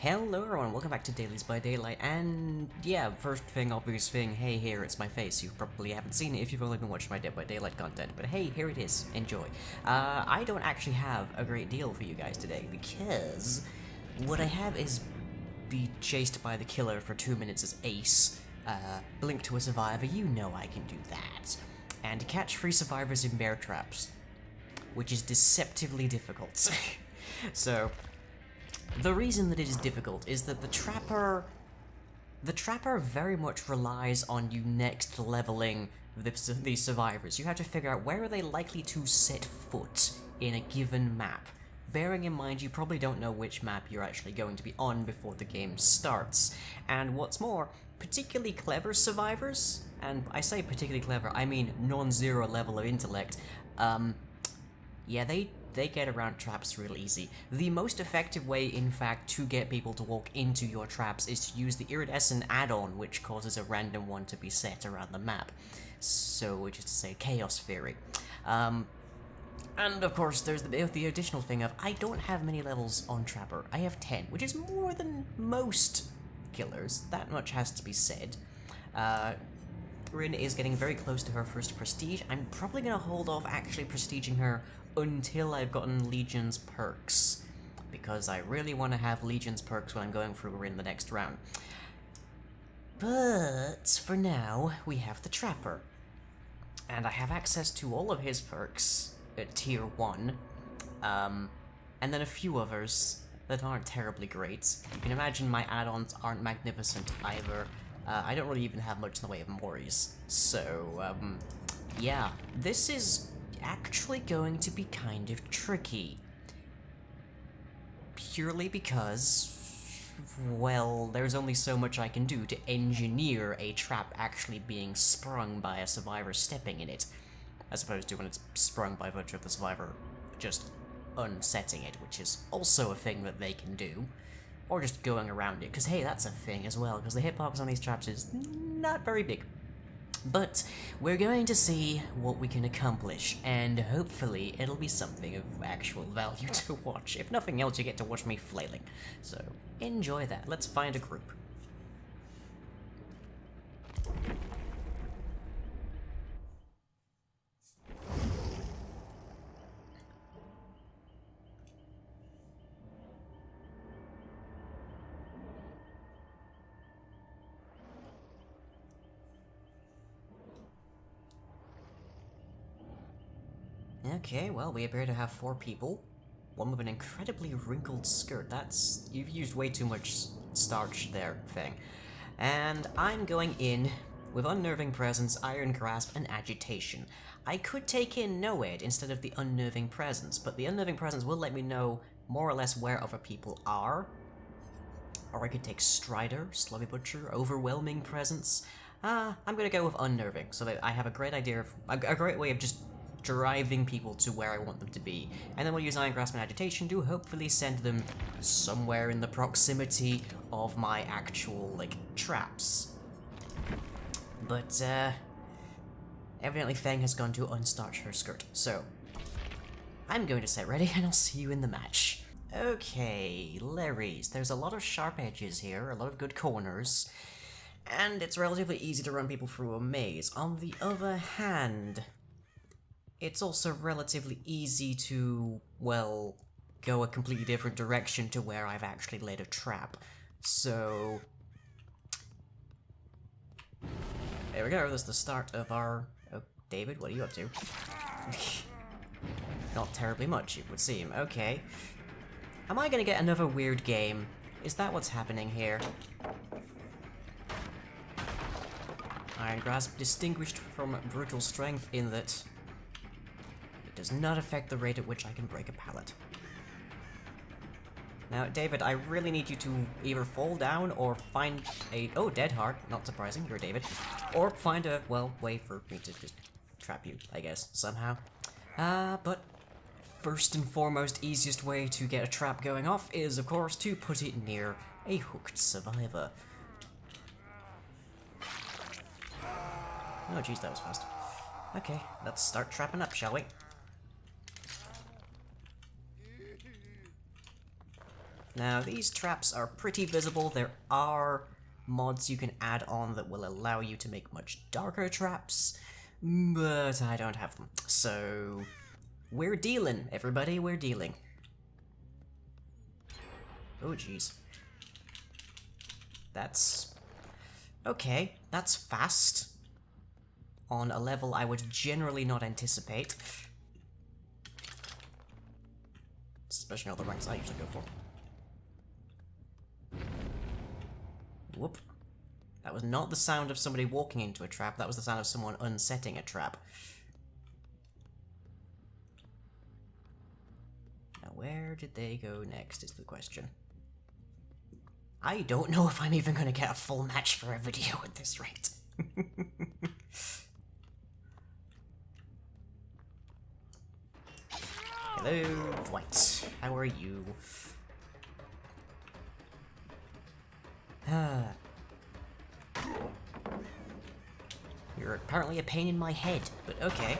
Hello everyone, welcome back to Dailies by Daylight, and yeah, first thing, obvious thing, hey here, it's my face. You probably haven't seen it if you've only been watching my Dead by Daylight content, but hey, here it is, enjoy. I don't actually have a great deal for you guys today, because what I have is be chased by the killer for 2 minutes as Ace, blink to a survivor, you know I can do that, and catch 3 survivors in bear traps, which is deceptively difficult. So, the reason that it is difficult is that the trapper very much relies on you next leveling these survivors. You have to figure out where are they likely to set foot in a given map. Bearing in mind you probably don't know which map you're actually going to be on before the game starts. And what's more, particularly clever survivors, and I say particularly clever, I mean non-zero level of intellect, yeah, they get around traps real easy. The most effective way, in fact, to get people to walk into your traps is to use the iridescent add-on, which causes a random one to be set around the map. So, which is to say, Chaos Theory. And of course, there's the additional thing of, I don't have many levels on Trapper. I have 10, which is more than most killers. That much has to be said. Rin is getting very close to her first prestige. I'm probably gonna hold off actually prestiging her until I've gotten Legion's perks, because I really want to have Legion's perks when I'm going through Rin the next round. But for now, we have the Trapper, and I have access to all of his perks at tier 1, and then a few others that aren't terribly great. You can imagine my add-ons aren't magnificent either. I don't really even have much in the way of Moris, so, yeah, this is actually going to be kind of tricky. Purely because, well, there's only so much I can do to engineer a trap actually being sprung by a survivor stepping in it, as opposed to when it's sprung by virtue of the survivor just unsetting it, which is also a thing that they can do. Or just going around it, because hey, that's a thing as well, because the hitbox on these traps is not very big. But we're going to see what we can accomplish, and hopefully it'll be something of actual value to watch. If nothing else, you get to watch me flailing. So, enjoy that. Let's find a group. Okay, well, we appear to have 4 people. One with an incredibly wrinkled skirt. That's... you've used way too much starch there, thing. And I'm going in with Unnerving Presence, Iron Grasp, and Agitation. I could take in Noed instead of the Unnerving Presence, but the Unnerving Presence will let me know more or less where other people are. Or I could take Strider, Slubby Butcher, Overwhelming Presence. I'm gonna go with Unnerving, so that I have a great idea of... a great way of just driving people to where I want them to be. And then we'll use Iron Grasp and Agitation to hopefully send them somewhere in the proximity of my actual, like, traps. But, evidently Fang has gone to unstarch her skirt, so I'm going to set ready and I'll see you in the match. Okay, Larry's. There's a lot of sharp edges here, a lot of good corners, and it's relatively easy to run people through a maze. On the other hand, it's also relatively easy to, well, go a completely different direction to where I've actually laid a trap. So there we go, that's the start of our... oh, David, what are you up to? Not terribly much, it would seem. Okay. Am I gonna get another weird game? Is that what's happening here? Iron Grasp distinguished from Brutal Strength in that it does not affect the rate at which I can break a pallet. Now, David, I really need you to either fall down or find a... oh, dead hard. Not surprising, you're David. Or find a, well, way for me to just trap you, I guess, somehow. But first and foremost, easiest way to get a trap going off is, of course, to put it near a hooked survivor. Oh, jeez, that was fast. Okay, let's start trapping up, shall we? Now, these traps are pretty visible. There are mods you can add on that will allow you to make much darker traps, but I don't have them. So, we're dealing, everybody, we're dealing. Oh, jeez. That's... okay, that's fast. On a level I would generally not anticipate. Especially not the ranks I usually go for. Whoop. That was not the sound of somebody walking into a trap, that was the sound of someone unsetting a trap. Now where did they go next is the question. I don't know if I'm even going to get a full match for a video at this rate. Hello, Dwight. How are you? You're apparently a pain in my head, but okay.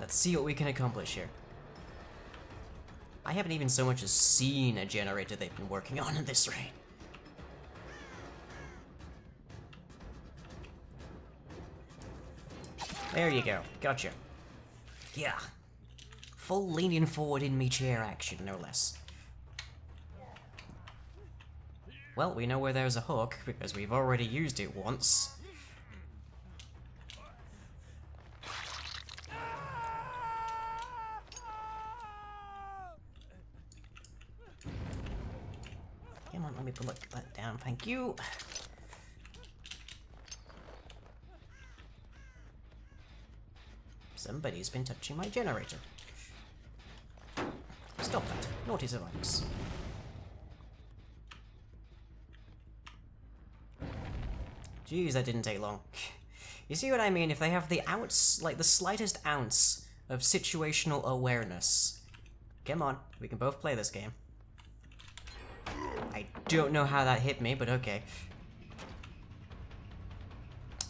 Let's see what we can accomplish here. I haven't even so much as seen a generator they've been working on in this raid. There you go. Gotcha. Yeah. Full leaning forward in me chair action, no less. Well, we know where there's a hook, because we've already used it once. Come on, let me put that down, thank you. Somebody's been touching my generator. Stop that. Naughty Xerox. Jeez, that didn't take long. You see what I mean? If they have the ounce, like the slightest ounce of situational awareness. Come on, we can both play this game. I don't know how that hit me, but okay.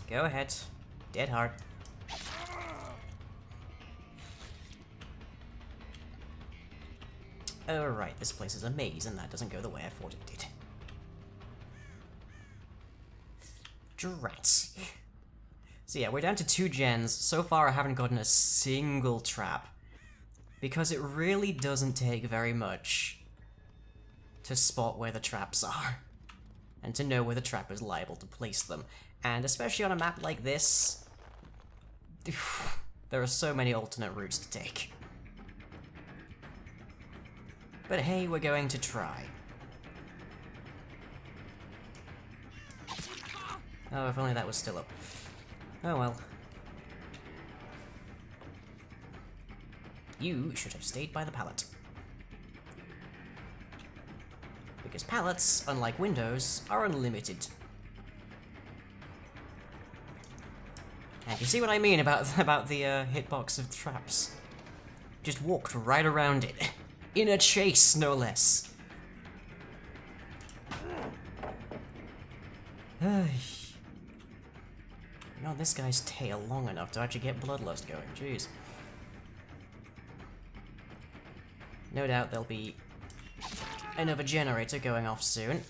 Go ahead. Dead hard. Alright, this place is a maze, and that doesn't go the way I thought it did. Drats. So yeah, we're down to 2 gens. So far I haven't gotten a single trap. Because it really doesn't take very much to spot where the traps are. And to know where the trap is liable to place them. And especially on a map like this, there are so many alternate routes to take. But hey, we're going to try. Oh, if only that was still up. Oh well. You should have stayed by the pallet. Because pallets, unlike windows, are unlimited. And you see what I mean about the hitbox of traps? Just walked right around it. In a chase, no less. Not this guy's tail long enough to actually get bloodlust going, jeez. No doubt there'll be another generator going off soon.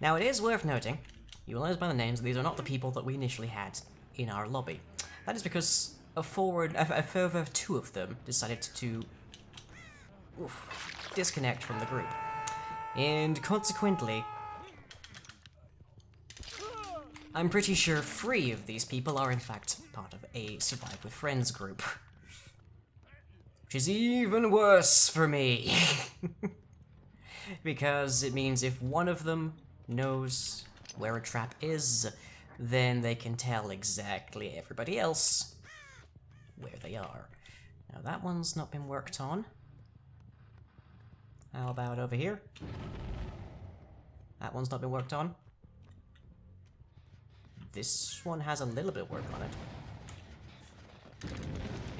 Now it is worth noting, you will notice by the names, these are not the people that we initially had in our lobby. That is because a further 2 of them decided to disconnect from the group. And consequently, I'm pretty sure 3 of these people are in fact part of a Survive with Friends group. Which is even worse for me. Because it means if one of them knows where a trap is, then they can tell exactly everybody else where they are. Now that one's not been worked on. How about over here? That one's not been worked on. This one has a little bit of work on it.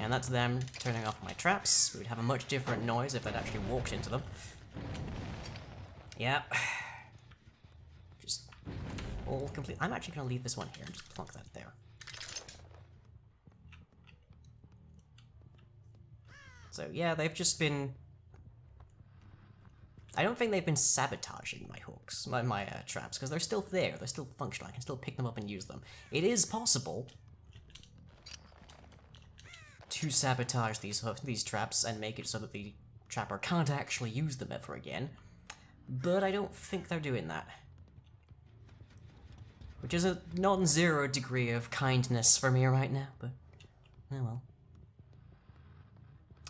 And that's them turning off my traps. We would have a much different noise if they'd actually walked into them. Yeah. Just all complete. I'm actually going to leave this one here and just plonk that there. So yeah, they've just been I don't think they've been sabotaging my hooks, my traps, because they're still there, they're still functional, I can still pick them up and use them. It is possible to sabotage these traps and make it so that the trapper can't actually use them ever again, but I don't think they're doing that. Which is a non-zero degree of kindness for me right now, but oh well.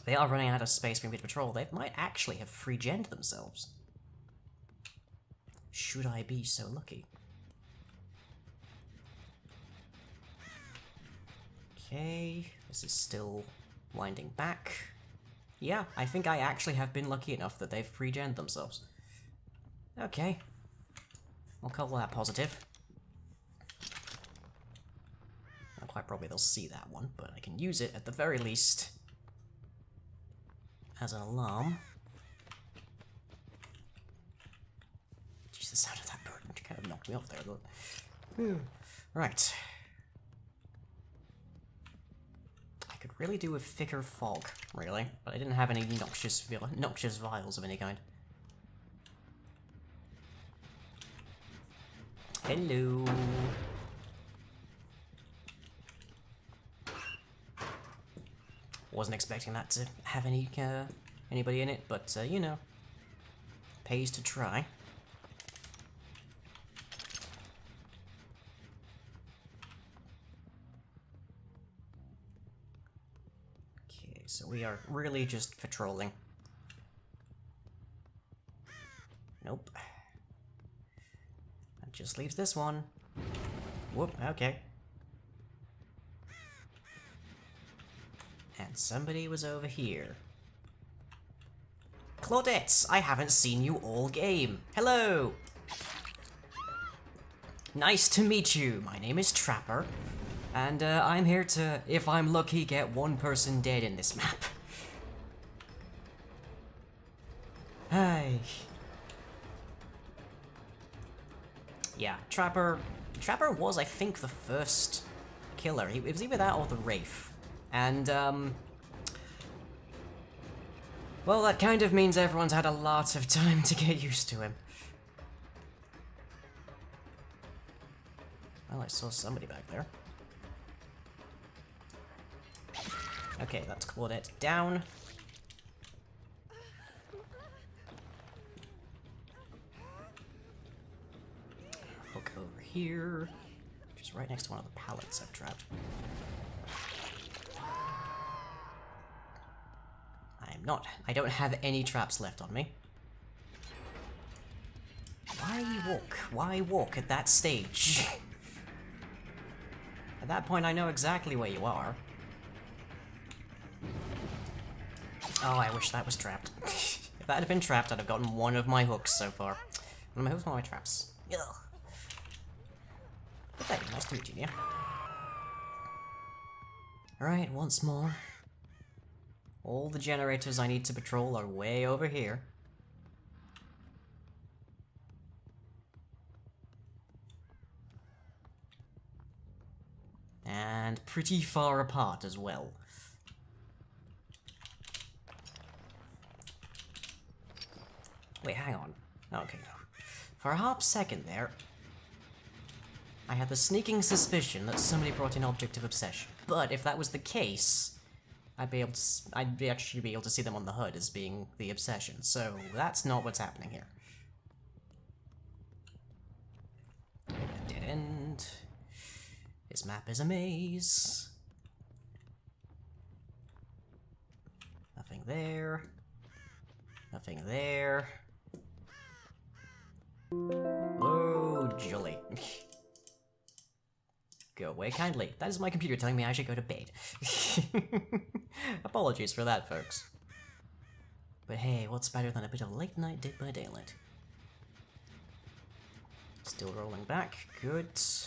They are running out of space for me to patrol. They might actually have free-genned themselves. Should I be so lucky? Okay, this is still winding back. Yeah, I think I actually have been lucky enough that they've free-genned themselves. Okay. I'll call that positive. Not quite probably they'll see that one, but I can use it at the very least as an alarm. Jeez, the sound of that bird kind of knocked me off there, though. Right. I could really do with thicker fog, really, but I didn't have any noxious vials of any kind. Hello. Wasn't expecting that to have anybody in it, but you know, pays to try. Okay, so we are really just patrolling. Nope. That just leaves this one. Whoop, okay. And somebody was over here. Claudettes, I haven't seen you all game. Hello! Nice to meet you. My name is Trapper. And I'm here to, if I'm lucky, get one person dead in this map. Hi. Yeah, Trapper was, I think, the first killer. It was either that or the Wraith. And, well, that kind of means everyone's had a lot of time to get used to him. Well, I saw somebody back there. Okay, that's Claudette down. Hook over here, which is right next to one of the pallets I've trapped. I don't have any traps left on me. Why walk at that stage? At that point I know exactly where you are. Oh, I wish that was trapped. If that had been trapped, I'd have gotten one of my hooks so far. One of my hooks, one of my traps. Ugh. But hey, nice to meet you, yeah? Alright, once more. All the generators I need to patrol are way over here. And pretty far apart as well. Wait, hang on. Okay, no. For a hot second there, I had the sneaking suspicion that somebody brought in Object of Obsession. But if that was the case, I'd actually be able to see them on the HUD as being the obsession, so that's not what's happening here. Dead end. This map is a maze. Nothing there. Nothing there. Oh, jolly. Go away kindly. That is my computer telling me I should go to bed. Apologies for that, folks. But hey, what's better than a bit of late night Dead by Daylight? Still rolling back. Good. Just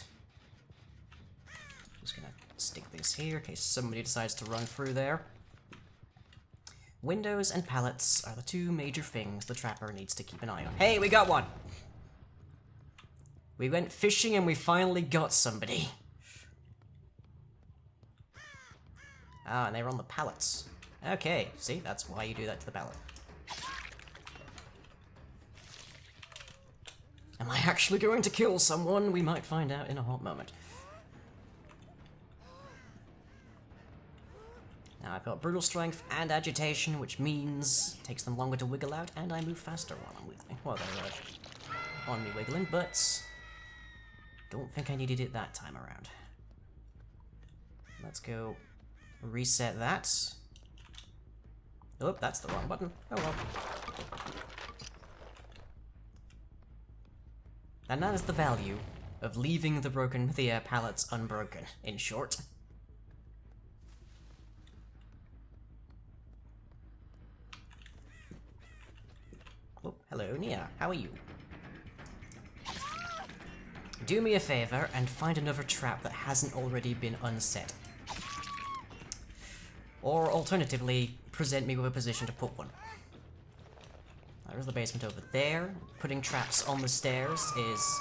gonna stick this here in case somebody decides to run through there. Windows and pallets are the two major things the Trapper needs to keep an eye on. Hey, we got one! We went fishing and we finally got somebody. Ah, and they were on the pallets. Okay, see, that's why you do that to the pallet. Am I actually going to kill someone? We might find out in a hot moment. Now I've got brutal strength and agitation, which means it takes them longer to wiggle out, and I move faster while I'm wiggling. Well, they're on me wiggling, but don't think I needed it that time around. Let's go reset that. Oh, that's the wrong button. Oh well. And that is the value of leaving the pallets unbroken, in short. Oh, hello, Nia. How are you? Do me a favor and find another trap that hasn't already been unset. Or alternatively, present me with a position to put one. There's the basement over there. Putting traps on the stairs is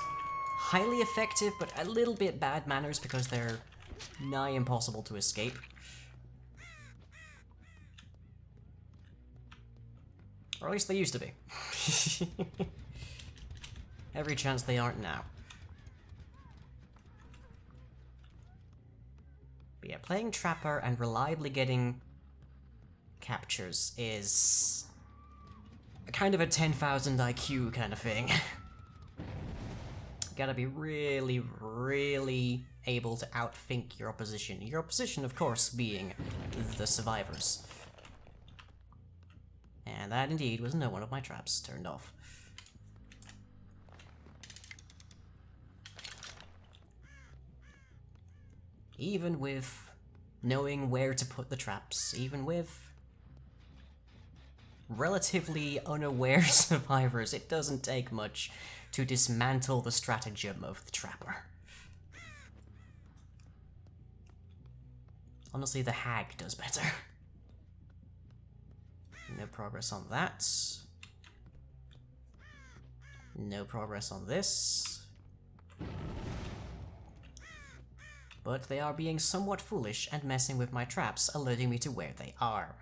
highly effective, but a little bit bad manners because they're nigh impossible to escape. Or at least they used to be. Every chance they aren't now. But yeah, playing Trapper and reliably getting captures is kind of a 10,000 IQ kind of thing. Gotta be really, really able to outthink your opposition. Your opposition, of course, being the survivors. And that indeed was no one of my traps turned off. Even with knowing where to put the traps, even with relatively unaware survivors, it doesn't take much to dismantle the stratagem of the Trapper. Honestly, the Hag does better. No progress on that. No progress on this. But they are being somewhat foolish and messing with my traps, alerting me to where they are.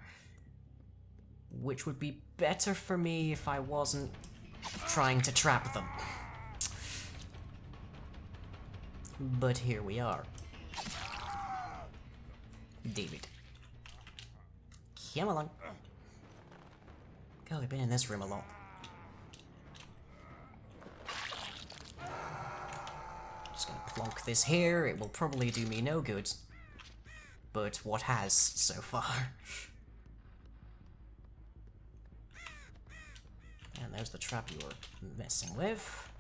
Which would be better for me if I wasn't trying to trap them. But here we are. David. Come along. God, we've been in this room a lot. Just gonna plonk this here. It will probably do me no good. But what has so far? And there's the trap you were messing with.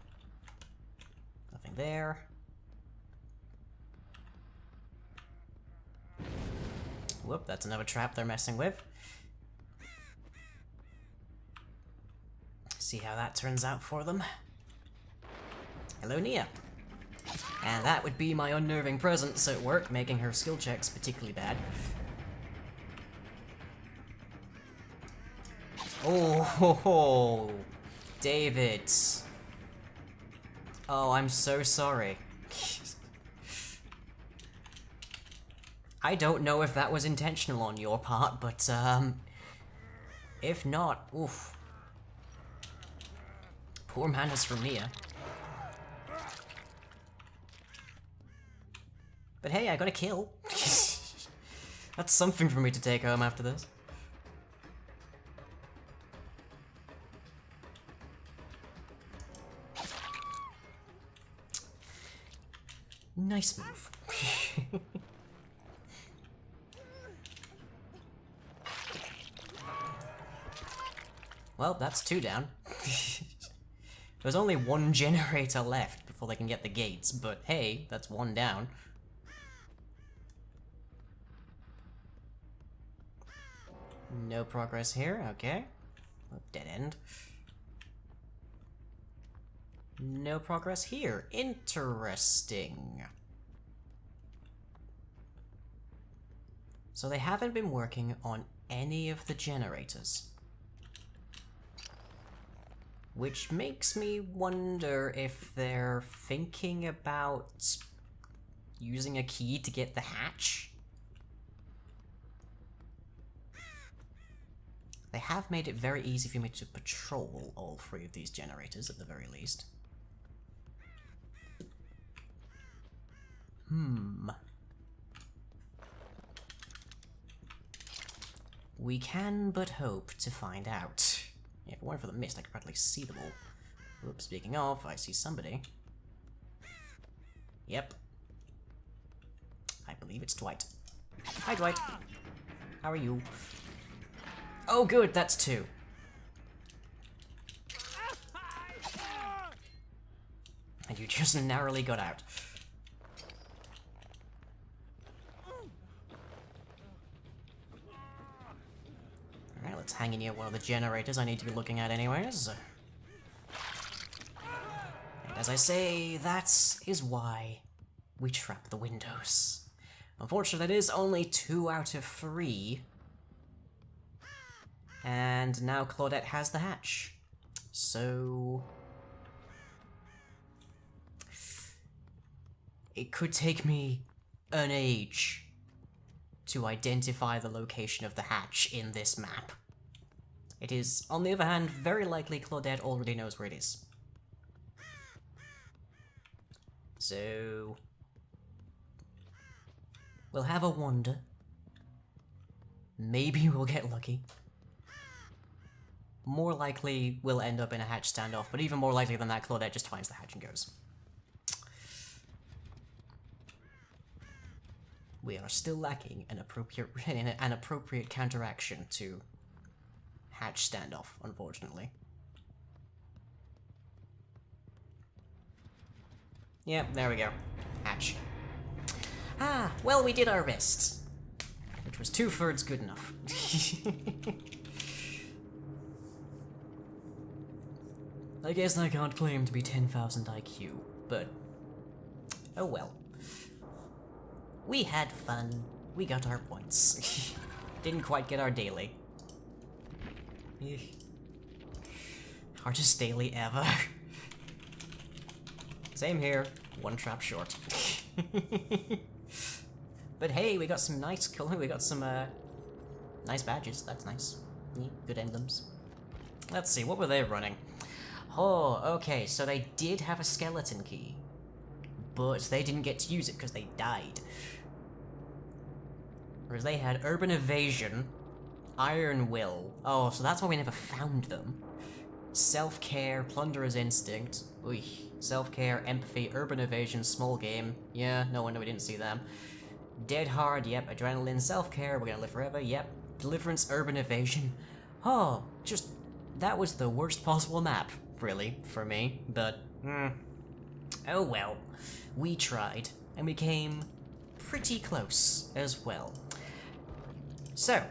Nothing there. Whoop, that's another trap they're messing with. See how that turns out for them. Hello, Nia. And that would be my unnerving presence at work, making her skill checks particularly bad. Oh, ho, ho. David. Oh, I'm so sorry. I don't know if that was intentional on your part, but, if not, oof. Poor manners from Nia. But hey, I got a kill. That's something for me to take home after this. Nice move. Well, that's 2 down. There's only 1 generator left before they can get the gates, but hey, that's 1 down. No progress here, okay. Oh, dead end. No progress here. Interesting. So they haven't been working on any of the generators. Which makes me wonder if they're thinking about using a key to get the hatch. They have made it very easy for me to patrol all 3 of these generators, at the very least. We can but hope to find out. Yeah, if it weren't for the mist, I could practically see them all. Oops, speaking of, I see somebody. Yep. I believe it's Dwight. Hi, Dwight. How are you? Oh, good, that's two. And you just narrowly got out. Alright, let's hang in here one of the generators I need to be looking at anyways. And as I say, that is why we trap the windows. Unfortunately, that is only 2 out of 3. And now Claudette has the hatch. So... it could take me an age to identify the location of the hatch in this map. It is, on the other hand, very likely Claudette already knows where it is. So... we'll have a wander. Maybe we'll get lucky. More likely, we'll end up in a hatch standoff, but even more likely than that, Claudette just finds the hatch and goes. We are still lacking an appropriate counteraction to hatch standoff, unfortunately. Yep, there we go. Hatch. Ah, well, we did our best. Which was 2/3 good enough. I guess I can't claim to be 10,000 IQ, but... oh well. We had fun. We got our points. Didn't quite get our daily. Hardest daily ever. Same here. 1 trap short. But hey, we got some nice color. We got some nice badges. That's nice. Yeah, good emblems. Let's see, what were they running? Oh, okay, so they did have a skeleton key, but they didn't get to use it because they died. Whereas they had Urban Evasion, Iron Will. Oh, so that's why we never found them. Self-care, Plunderer's Instinct. Oy. Self-care, Empathy, Urban Evasion, Small Game. Yeah, no wonder we didn't see them. Dead Hard, yep. Adrenaline, Self-care, we're gonna live forever, yep. Deliverance, Urban Evasion. Oh, just... that was the worst possible map, really, for me. But, oh well. We tried, and we came pretty close as well. So,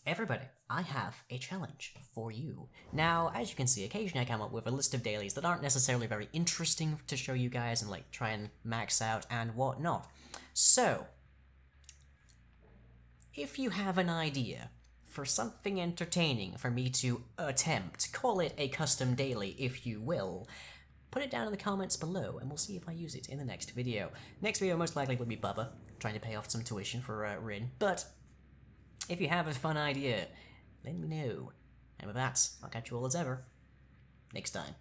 everybody, I have a challenge for you. Now, as you can see, occasionally I come up with a list of dailies that aren't necessarily very interesting to show you guys and like try and max out and whatnot. So, if you have an idea for something entertaining for me to attempt, call it a custom daily if you will, put it down in the comments below and we'll see if I use it in the next video. Next video most likely will be Bubba, trying to pay off some tuition for Rin, but if you have a fun idea, let me know. And with that, I'll catch you all as ever next time.